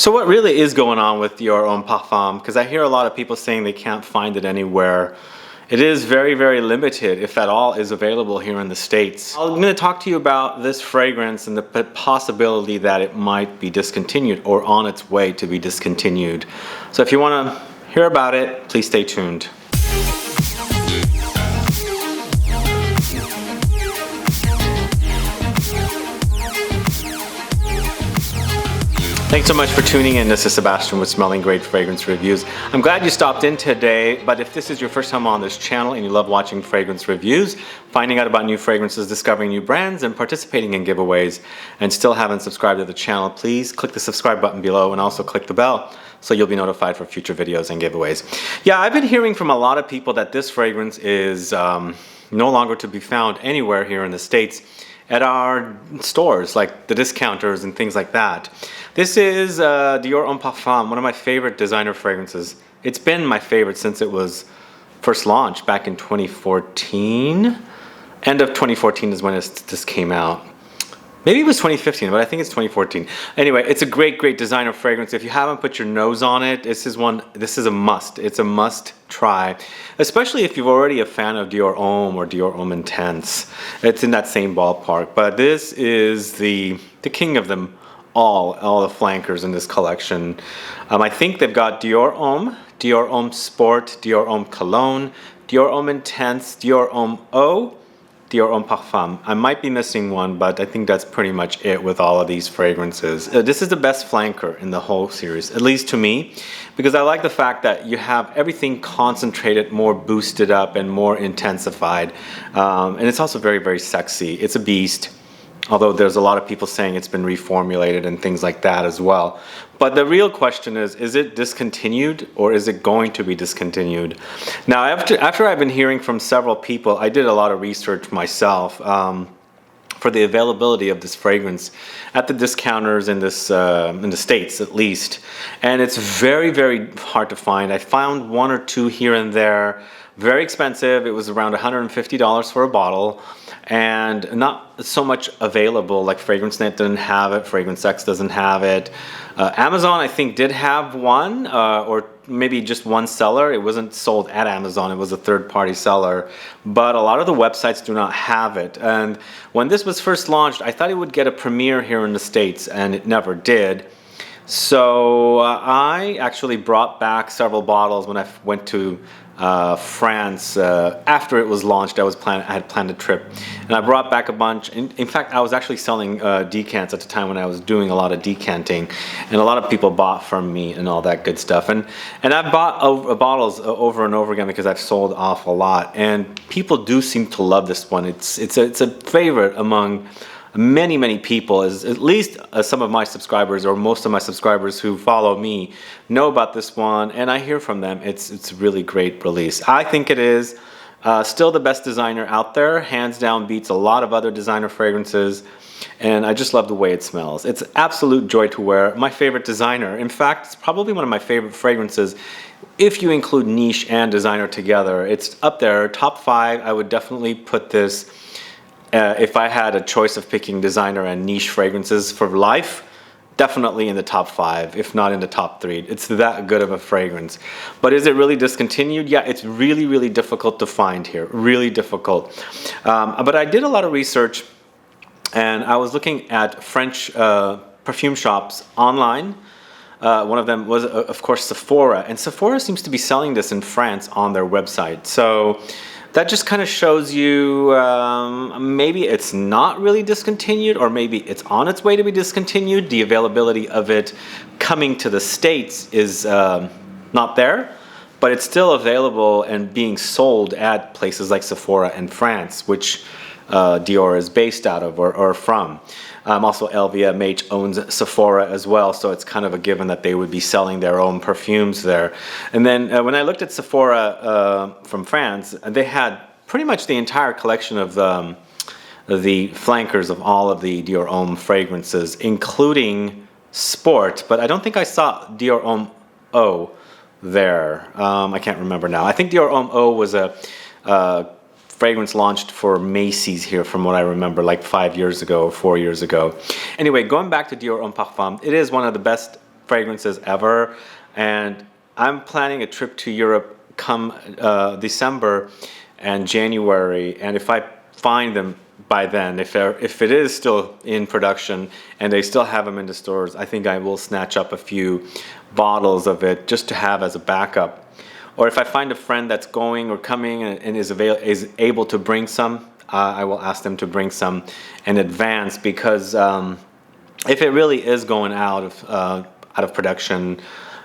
So what really is going on with Dior Homme Parfum? Because I hear a lot of people saying they can't find it anywhere. It is very, very limited, if at all, is available here in the States. I'm going to talk to you about this fragrance and the possibility that it might be discontinued or on its way to be discontinued. So if you want to hear about it, please stay tuned. Thanks so much for tuning in. This is Sebastian with Smelling Great Fragrance Reviews. I'm glad you stopped in today, but if this is your first time on this channel and you love watching fragrance reviews, finding out about new fragrances, discovering new brands, and participating in giveaways, and still haven't subscribed to the channel, please click the subscribe button below and also click the bell so you'll be notified for future videos and giveaways. Yeah, I've been hearing from a lot of people that this fragrance is no longer to be found anywhere here in the States at our stores, like the discounters and things like that. This is Dior Homme Parfum, one of my favorite designer fragrances. It's been my favorite since it was first launched back in 2014. End of 2014 is when this came out. Maybe it was 2015, but I think it's 2014. Anyway, it's a great, great designer fragrance. If you haven't put your nose on it, this is a must. It's a must try, especially if you're already a fan of Dior Homme or Dior Homme Intense. It's in that same ballpark, but this is the king of them all the flankers in this collection. I think they've got Dior Homme Sport, Dior Homme Cologne, Dior Homme Intense, Dior Homme Eau, Dior Homme Parfum. I might be missing one, but I think that's pretty much it with all of these fragrances. This is the best flanker in the whole series, at least to me, because I like the fact that you have everything concentrated, more boosted up and more intensified. And it's also very, very sexy. It's a beast. Although there's a lot of people saying it's been reformulated and things like that as well. But the real question is it discontinued or is it going to be discontinued? Now, after I've been hearing from several people, I did a lot of research myself for the availability of this fragrance at the discounters in the States, at least. And it's very, very hard to find. I found one or two here and there. Very expensive. It was around $150 for a bottle, and not so much available. Like FragranceNet didn't have it, FragranceX doesn't have it. Amazon, I think, did have one, or maybe just one seller. It wasn't sold at Amazon, it was a third-party seller. But a lot of the websites do not have it. And when this was first launched, I thought it would get a premiere here in the States, and it never did. So I actually brought back several bottles when I went to France after it was launched. I had planned a trip, and I brought back a bunch. In fact, I was actually selling decants at the time when I was doing a lot of decanting, and a lot of people bought from me and all that good stuff. And I bought bottles over and over again because I've sold off a lot, and people do seem to love this one. It's a favorite among many, many people, at least some of my subscribers or most of my subscribers who follow me know about this one, and I hear from them it's a really great release. I think it is still the best designer out there, hands down, beats a lot of other designer fragrances, and I just love the way it smells. It's absolute joy to wear. My favorite designer. In fact, it's probably one of my favorite fragrances if you include niche and designer together. It's up there, top 5. I would definitely put this if I had a choice of picking designer and niche fragrances for life, definitely in the top 5, if not in the top 3. It's that good of a fragrance. But is it really discontinued? Yeah, it's really, really difficult to find here. Really difficult. But I did a lot of research, and I was looking at French perfume shops online. One of them was, of course, Sephora. And Sephora seems to be selling this in France on their website. So that just kind of shows you maybe it's not really discontinued, or maybe it's on its way to be discontinued. The availability of it coming to the States is not there, but it's still available and being sold at places like Sephora in France, which Dior is based out of or from. Also, LVMH owns Sephora as well, so it's kind of a given that they would be selling their own perfumes there. And then when I looked at Sephora from France, they had pretty much the entire collection of the flankers of all of the Dior Homme fragrances, including Sport, but I don't think I saw Dior Homme Eau there. I can't remember now. I think Dior Homme Eau was a fragrance launched for Macy's here, from what I remember, like 5 years ago or 4 years ago. Anyway, going back to Dior Homme Parfum, it is one of the best fragrances ever, and I'm planning a trip to Europe come December and January, and if I find them by then, if it is still in production and they still have them in the stores, I think I will snatch up a few bottles of it just to have as a backup. Or if I find a friend that's going or coming and is able to bring some, I will ask them to bring some in advance, because if it really is going out of production,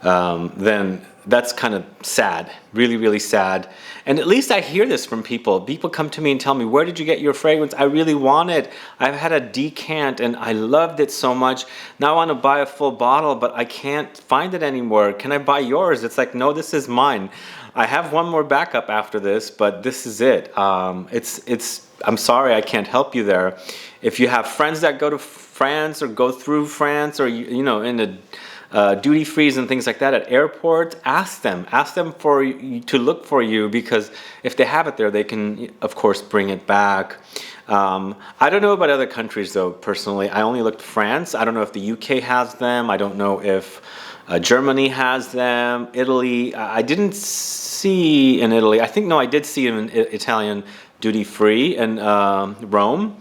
then that's kind of sad, really, really sad. And at least I hear this from people. People come to me and tell me, where did you get your fragrance? I really want it. I've had a decant and I loved it so much. Now I want to buy a full bottle, but I can't find it anymore. Can I buy yours? It's like, no, this is mine. I have one more backup after this, but this is it. I'm sorry, I can't help you there. If you have friends that go to France or go through France, or you know, in the duty frees and things like that at airports, ask them to look for you, because if they have it there, they can of course bring it back. I don't know about other countries though. Personally, I only looked at France. I don't know if the UK has them. I don't know if Germany has them. Italy, I didn't see in Italy. I think, no, I did see them in Italian duty free in Rome.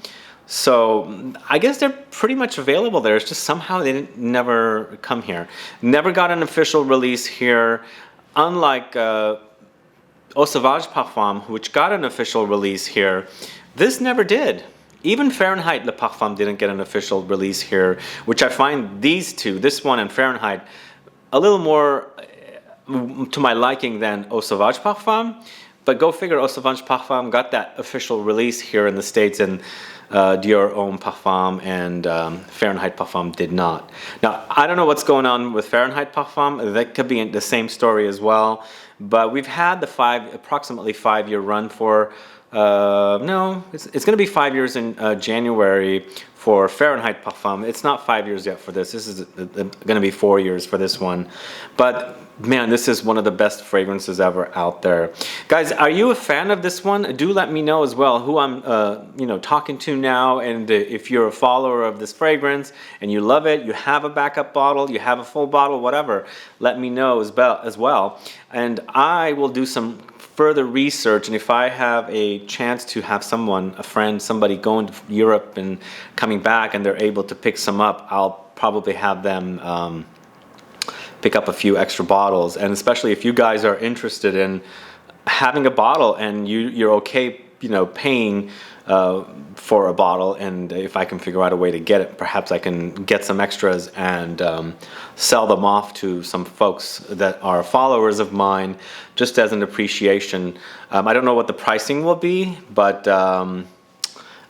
So I guess they're pretty much available there. It's just somehow they never come here. Never got an official release here. Unlike Eau Sauvage Parfum, which got an official release here, this never did. Even Fahrenheit Le Parfum didn't get an official release here, which I find these two, this one and Fahrenheit, a little more to my liking than Eau Sauvage Parfum. But go figure, Eau Sauvage Parfum got that official release here in the States, and Dior Homme Parfum and Fahrenheit Parfum did not. Now, I don't know what's going on with Fahrenheit Parfum. That could be the same story as well. But we've had the approximately 5-year run for, no, it's going to be 5 years in January for Fahrenheit Parfum. It's not 5 years yet for this. This is going to be 4 years for this one. But man, this is one of the best fragrances ever out there. Guys, are you a fan of this one? Do let me know as well who I'm talking to now, and if you're a follower of this fragrance and you love it, you have a backup bottle, you have a full bottle, whatever, let me know as well. And I will do some further research, and if I have a chance to have someone, a friend, somebody going to Europe and coming back and they're able to pick some up, I'll probably have them pick up a few extra bottles. And especially if you guys are interested in having a bottle and you're okay, paying for a bottle, and if I can figure out a way to get it, perhaps I can get some extras and sell them off to some folks that are followers of mine, just as an appreciation. I don't know what the pricing will be, but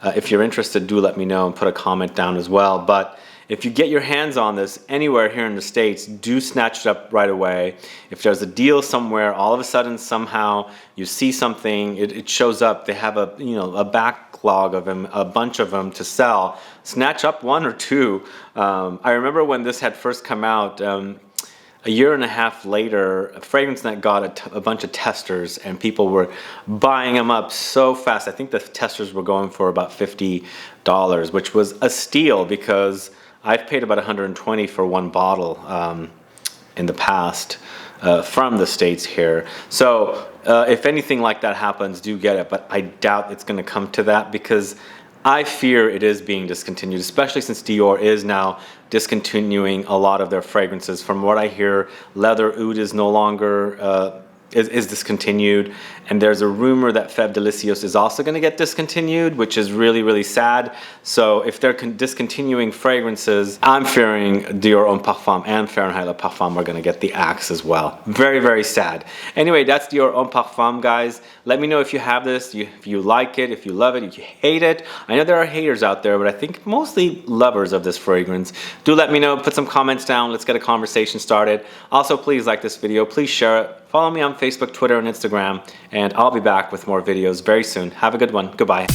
if you're interested, do let me know and put a comment down as well. But if you get your hands on this anywhere here in the States, do snatch it up right away. If there's a deal somewhere, all of a sudden, somehow, you see something, it shows up, they have a backlog of them, a bunch of them to sell, snatch up one or two. I remember when this had first come out, a year and a half later, FragranceNet got a bunch of testers, and people were buying them up so fast. I think the testers were going for about $50, which was a steal, because I've paid about $120 for one bottle in the past from the States here. So if anything like that happens, do get it. But I doubt it's going to come to that, because I fear it is being discontinued, especially since Dior is now discontinuing a lot of their fragrances. From what I hear, Leather Oud is no longer is discontinued, and there's a rumor that Fève Délicieuse is also going to get discontinued, which is really, really sad. So if they're discontinuing fragrances, I'm fearing Dior Homme Parfum and Fahrenheit Le Parfum are going to get the axe as well. Very, very sad. Anyway, that's Dior Homme Parfum, guys. Let me know if you have this, if you like it, if you love it, if you hate it. I know there are haters out there, but I think mostly lovers of this fragrance. Do let me know, put some comments down, let's get a conversation started. Also, please like this video, please share it. Follow me on Facebook, Twitter, and Instagram, and I'll be back with more videos very soon. Have a good one. Goodbye.